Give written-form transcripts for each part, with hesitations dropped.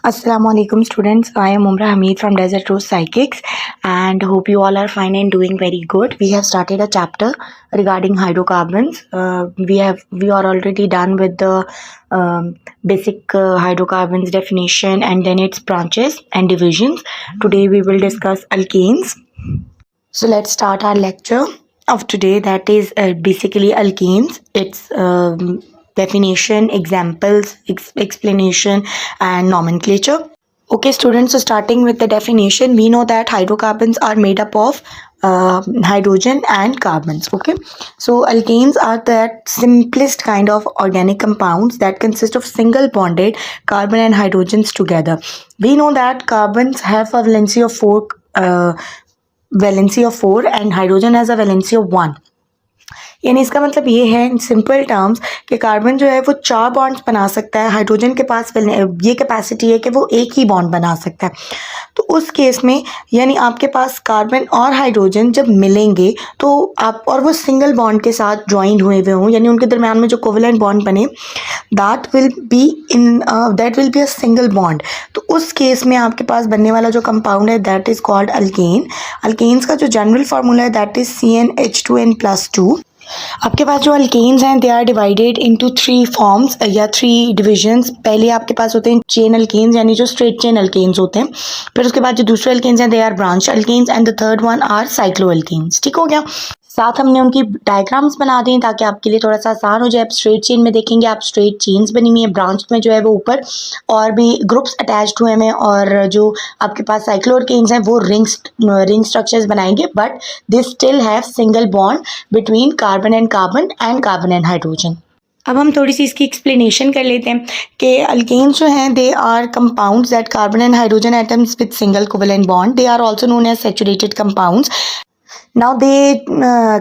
Assalamualaikum students, I am Umra Hamid from Desert Rose Psychics and hope you all are fine and doing very good. We have started a chapter regarding hydrocarbons. We are already done with the basic hydrocarbons definition and then its branches and divisions. Today we will discuss alkanes. So let's start our lecture of today, that is basically alkanes. Its definition, examples, explanation and nomenclature. Okay students, so starting with the definition, we know that hydrocarbons are made up of hydrogen and carbons. Okay, so alkanes are that simplest kind of organic compounds that consist of single bonded carbon and hydrogens together. We know that carbons have a valency of 4 and hydrogen has a valency of 1. यानी इसका मतलब ये है in simple terms कि carbon जो है वो 4 bonds बना सकता है, हाइड्रोजन के पास ये कैपेसिटी है कि वो एक ही बॉन्ड बना सकता है. तो उस केस में यानी आपके पास कार्बन और हाइड्रोजन जब मिलेंगे तो आप और वो सिंगल बॉन्ड के साथ ज्वाइन हुए हों, यानी उनके दरम्यान में जो कोवेलेंट बॉन्ड बने that will be a single bond. तो उस केस में आपके पास बनने वाला जो कंपाउंड है that is called alkane. Alkanes का जो जनरल फार्मूला है दैट इज़ CnH2n+2. आपके पास जो अल्केन्स हैं they are divided into 3 forms या 3 डिविजन्स. पहले आपके पास होते हैं चेन अल्केन्स यानी जो स्ट्रेट चेन अल्केन्स होते हैं. फिर उसके बाद जो दूसरे अल्केन्स हैं they are branch alkanes and the third one are cyclo alkanes. ठीक हो गया. साथ हमने उनकी डायग्राम्स बना दी ताकि आपके लिए थोड़ा सा आसान हो जाए. आप स्ट्रेट चेन में देखेंगे आप स्ट्रेट चेन्स बनी हुई है, ब्रांच में जो है वो ऊपर और भी ग्रुप्स अटैच्ड हुए हैं, और जो आपके पास साइक्लो अल्केन्स हैं वो रिंग स्ट्रक्चर्स बनाएंगे, but they still have single bond between carbon and hydrogen. अब हम थोड़ी सी इसकी एक्सप्लेनेशन कर लेते हैं कि अल्केन्स जो हैं they are compounds that carbon and hydrogen atoms with single covalent bond. They are also known as saturated compounds. Now they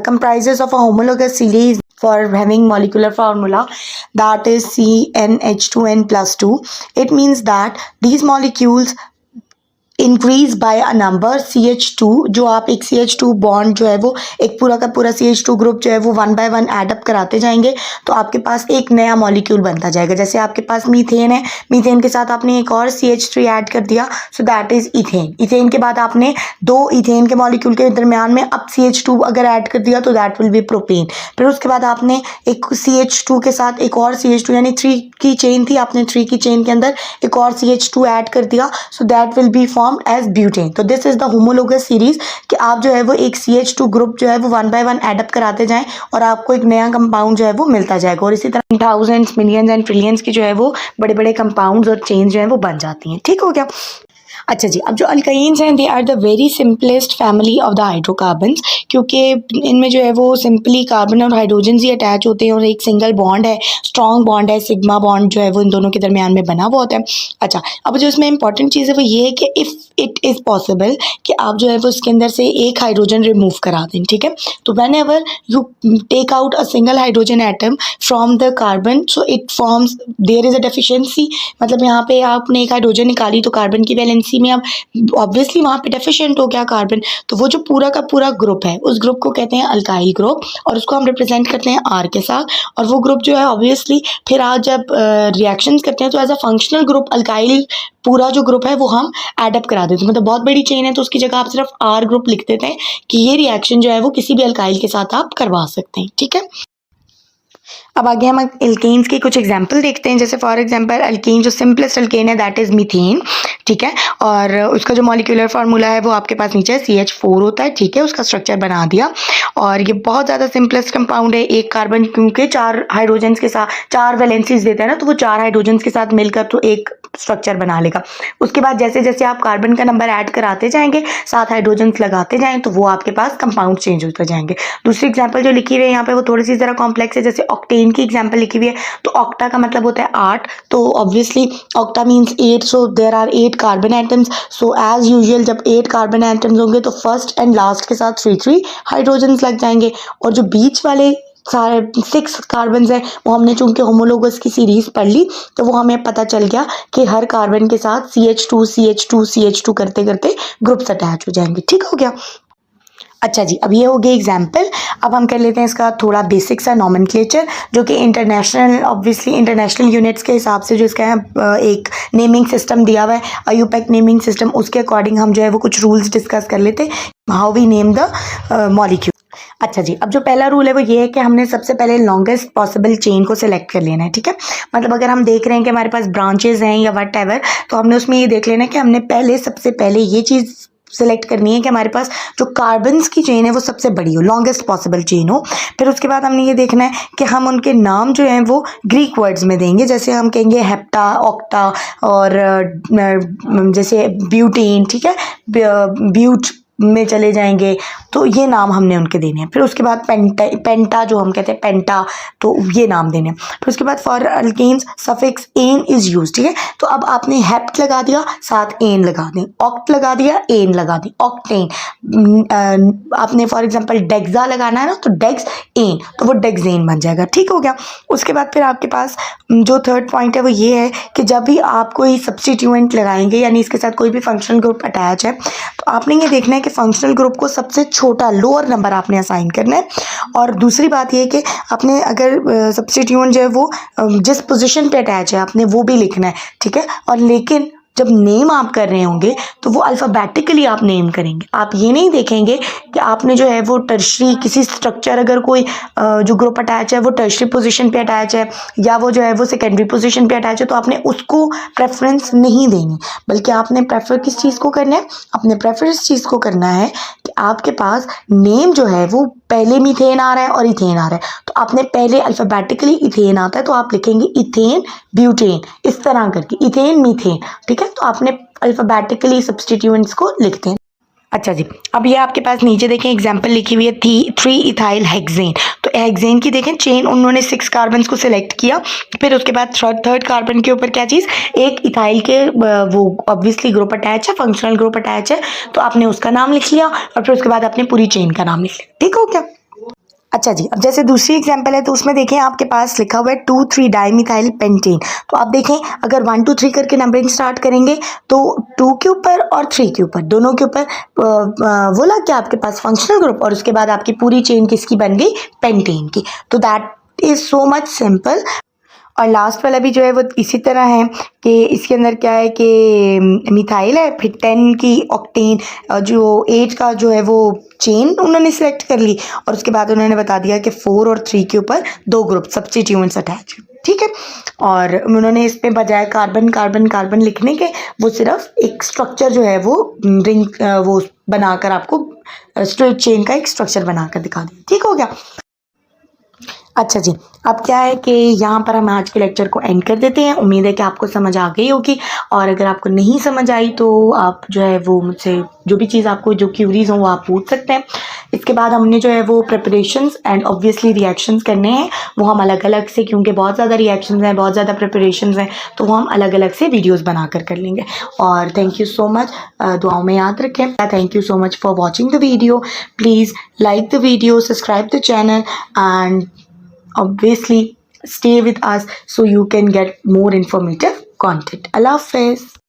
comprises of a homologous series for having molecular formula that is CnH2n+2. It means that these molecules increase by a number CH2. जो आप एक CH2 bond जो है वो एक पूरा का पूरा CH2 ग्रुप जो है वो 1 बाय 1 एडअप कराते जाएंगे तो आपके पास एक नया मॉलिक्यूल बनता जाएगा. जैसे आपके पास मीथेन है, मीथेन के साथ आपने एक और CH3 ऐड कर दिया, so that is ethane. Ethane के बाद आपने 2 इथेन के मॉलिक्यूल के दरमियान में अब CH2 अगर ऐड कर दिया तो दैट विल बी प्रोपेन. फिर उसके बाद आपने एक CH2 के साथ एक और CH2 यानी 3 की चेन थी, आपने 3 की चेन के अंदर एक और CH2 ऐड कर दिया, so that will be as butane. तो this is the homologous series कि आप जो है वो एक CH2 ग्रुप जो है वो 1 बाय 1 एडअप कराते जाएं और आपको एक नया कंपाउंड जो है वो मिलता जाएगा. और इसी तरह थाउजेंड्स, मिलियंस एंड ट्रिलियंस की जो है वो बड़े बड़े कंपाउंड्स और चेन्स जो है वो बन जाती हैं. ठीक हो गया. अच्छा जी, अब जो अल्काइन्स हैं they are the very simplest family of the hydrocarbons, क्योंकि इनमें जो है वो सिंपली कार्बन और हाइड्रोजन ही अटैच होते हैं और एक सिंगल बॉन्ड है, स्ट्रॉन्ग बॉन्ड है, सिग्मा बॉन्ड जो है वो इन दोनों के दरमियान में बना हुआ होता है. अच्छा, अब जो इसमें इंपॉर्टेंट चीज़ है वो ये है कि इफ़ इट इज़ पॉसिबल कि आप जो है वो उसके अंदर से एक हाइड्रोजन रिमूव करा दें. ठीक है, तो whenever you take out a single hydrogen atom from the carbon so it forms there is a deficiency. मतलब यहाँ पे आपने एक हाइड्रोजन निकाली तो कार्बन की वैलेंसी में अब ऑब्वियसली वहाँ पे डेफिशिएंट हो गया कार्बन, तो वो जो पूरा का पूरा ग्रुप है उस ग्रुप को कहते हैं अल्काइल ग्रुप और उसको हम रिप्रेजेंट करते हैं R के साथ. और वो ग्रुप जो है ऑब्वियसली फिर आज जब रिएक्शंस करते हैं तो as a functional group alkyl पूरा जो ग्रुप है वो हम एडअप करा देते हैं. मतलब बहुत बड़ी चेन है तो उसकी जगह आप सिर्फ R ग्रुप लिख देते हैं कि ये रिएक्शन जो है वो किसी भी अल्काइल के साथ आप करवा सकते हैं. ठीक है. अब आगे हम एल्केन्स के कुछ एग्जाम्पल देखते हैं. जैसे फॉर एग्जाम्पल अल्केन जो सिंपलेस्ट अल्केन है दैट इज़ मीथेन. ठीक है, और उसका जो मॉलिक्यूलर फार्मूला है वो आपके पास नीचे है CH4 होता है. ठीक है, उसका स्ट्रक्चर बना दिया और ये बहुत ज़्यादा सिंपलेस्ट कंपाउंड है. एक कार्बन क्योंकि 4 हाइड्रोजन्स के साथ 4 वैलेंसीज देता है ना, तो वो 4 हाइड्रोजन्स के साथ मिलकर तो एक स्ट्रक्चर बना लेगा. उसके बाद जैसे जैसे आप कार्बन का नंबर ऐड कराते जाएंगे, 7 हाइड्रोजन्स लगाते जाएं, तो वो आपके पास कंपाउंड चेंज होते जाएंगे. दूसरी एग्जाम्पल जो लिखी हुई है यहाँ पे वो थोड़ी सी ज़रा कॉम्प्लेक्स है. जैसे ऑक्टेन की एग्जाम्पल लिखी हुई है तो ऑक्टा का मतलब होता है 8, तो obviously octa means 8, so there are 8 carbon atoms. So as usual जब 8 कार्बन एटम्स होंगे तो फर्स्ट एंड लास्ट के साथ 3 हाइड्रोजन्स लग जाएंगे और जो बीच वाले सारे 6 कार्बन है वो हमने चूंकि होमोलोगस की सीरीज पढ़ ली तो वो हमें पता चल गया कि हर कार्बन के साथ CH2 करते करते ग्रुप्स अटैच हो जाएंगे. ठीक हो गया. अच्छा जी, अब ये हो गई एग्जाम्पल। अब हम कर लेते हैं इसका थोड़ा बेसिक सा नॉमेनक्लेचर, जो कि इंटरनेशनल, ऑब्वियसली इंटरनेशनल यूनिट्स के हिसाब से जो इसका है एक नेमिंग सिस्टम दिया हुआ है, आईयूपैक नेमिंग सिस्टम, उसके अकॉर्डिंग हम जो है वो कुछ रूल्स डिस्कस कर लेते हैं, how we name the molecule. अच्छा जी, अब जो पहला रूल है वो ये है कि हमने सबसे पहले लॉन्गेस्ट पॉसिबल चेन को सिलेक्ट कर लेना है, ठीक है। मतलब अगर हम देख रहे हैं कि हमारे पास ब्रांचेज हैं या वट एवर, तो हमने उसमें ये देख लेना है कि हमने पहले सबसे पहले ये चीज़ सिलेक्ट करनी है कि हमारे पास जो कार्बन्स की चेन है वो सबसे बड़ी हो, लॉन्गेस्ट पॉसिबल चेन हो। फिर उसके बाद हमने ये देखना है कि हम उनके नाम जो हैं वो ग्रीक वर्ड्स में देंगे, जैसे हम कहेंगे हेप्टा, ऑक्टा, और जैसे ब्यूटेन, ठीक है, ब्यूट में चले जाएंगे, तो ये नाम हमने उनके देने हैं। फिर उसके बाद पेंटा जो हम कहते हैं पेंटा, तो ये नाम देने हैं। फिर उसके बाद for alkanes suffix ane is use, ठीक है। तो अब आपने हेप्ट लगा दिया, साथ एन लगा दें, ऑक्ट लगा दिया, एन लगा दी, ऑक्टेन। आपने फॉर एग्जांपल डेक्सा लगाना है ना, तो डेक्स एन, तो वो डेक्सेन बन जाएगा, ठीक हो गया। उसके बाद फिर आपके पास जो थर्ड पॉइंट है वो ये है कि जब भी आप कोई सब्स्टिट्यूएंट लगाएंगे, यानी इसके साथ कोई भी फंक्शनल ग्रुप अटैच है, तो आपने ये देखना है कि फंक्शनल ग्रुप को सबसे छोटा लोअर नंबर आपने असाइन करना है। और दूसरी बात ये है कि आपने अगर सब्स्टिट्यूएंट जो है वो जिस पोजीशन पे अटैच है आपने वो भी लिखना है, ठीक है। और लेकिन जब नेम आप कर रहे होंगे तो वो अल्फ़ाबेटिकली आप नेम करेंगे। आप ये नहीं देखेंगे कि आपने जो है वो टर्शरी किसी स्ट्रक्चर, अगर कोई जो ग्रुप अटैच है वो टर्शरी पोजीशन पे अटैच है या वो जो है वो सेकेंडरी पोजीशन पे अटैच है, तो आपने उसको प्रेफरेंस नहीं देनी, बल्कि आपने प्रेफर किस चीज़ को करना है, आपने प्रेफर इस चीज़ को करना है कि आपके पास नेम जो है वो पहले मीथेन आ रहा है और इथेन आ रहा है, तो आपने पहले अल्फ़ाबेटिकली इथेन आता है तो आप लिखेंगे इथेन ब्यूटेन, इस तरह करके इथेन मीथेन, ठीक है। तो आपने अल्फ़ाबेटिकली सब्स्टिट्यूएंट्स को लिखते हैं। अच्छा जी, अब ये आपके पास नीचे देखें एग्जांपल लिखी हुई है 3 इथाइल हेक्सेन। तो हेक्सेन की देखें चेन, उन्होंने 6 कार्बन्स को सिलेक्ट किया। फिर उसके बाद थर्ड कार्बन के ऊपर क्या चीज़, एक इथाइल के वो ऑब्वियसली ग्रुप अटैच है, फंक्शनल ग्रुप अटैच है, तो आपने उसका नाम लिख लिया और फिर उसके बाद आपने पूरी चेन का नाम लिख लिया, ठीक हो क्या। अच्छा जी, अब जैसे दूसरी एग्जांपल है तो उसमें देखें आपके पास लिखा हुआ है 2,3 डाइमिथाइल पेंटेन। तो आप देखें अगर 1 2 3 करके नंबरिंग स्टार्ट करेंगे तो 2 के ऊपर और 3 के ऊपर, दोनों के ऊपर वो लग गया आपके पास फंक्शनल ग्रुप, और उसके बाद आपकी पूरी चेन किसकी बन गई, पेंटेन की। तो that is so much simple. और लास्ट वाला भी जो है वो इसी तरह है कि इसके अंदर क्या है कि मिथाइल है, फिर 10 की ऑक्टेन, जो 8 का जो है वो चेन उन्होंने सिलेक्ट कर ली, और उसके बाद उन्होंने बता दिया कि 4 और 3 के ऊपर 2 ग्रुप सब्स्टिट्यूएंट्स अटैच, ठीक है। और उन्होंने इसमें बजाय कार्बन कार्बन कार्बन लिखने के वो सिर्फ एक स्ट्रक्चर जो है वो रिंग वो बनाकर आपको स्ट्रेट चेन का एक स्ट्रक्चर बनाकर दिखा दिया, ठीक हो गया। अच्छा जी, अब क्या है कि यहाँ पर हम आज के लेक्चर को एंड कर देते हैं। उम्मीद है कि आपको समझ आ गई होगी, और अगर आपको नहीं समझ आई तो आप जो है वो मुझसे जो भी चीज़ आपको जो क्यूरीज हों वो आप पूछ सकते हैं। इसके बाद हमने जो है वो प्रिपरेशंस एंड ऑब्वियसली रिएक्शंस करने हैं, वो हम अलग अलग से, क्योंकि बहुत ज़्यादा रिएक्शंस हैं, बहुत ज़्यादा प्रिपरेशंस हैं, तो वो हम अलग अलग से वीडियोज़ बनाकर कर लेंगे। और थैंक यू सो मच, दुआओं में याद रखें। Thank you so much for watching the video. Please like the video, subscribe the channel, and obviously stay with us so you can get more informative content. Allah Hafiz.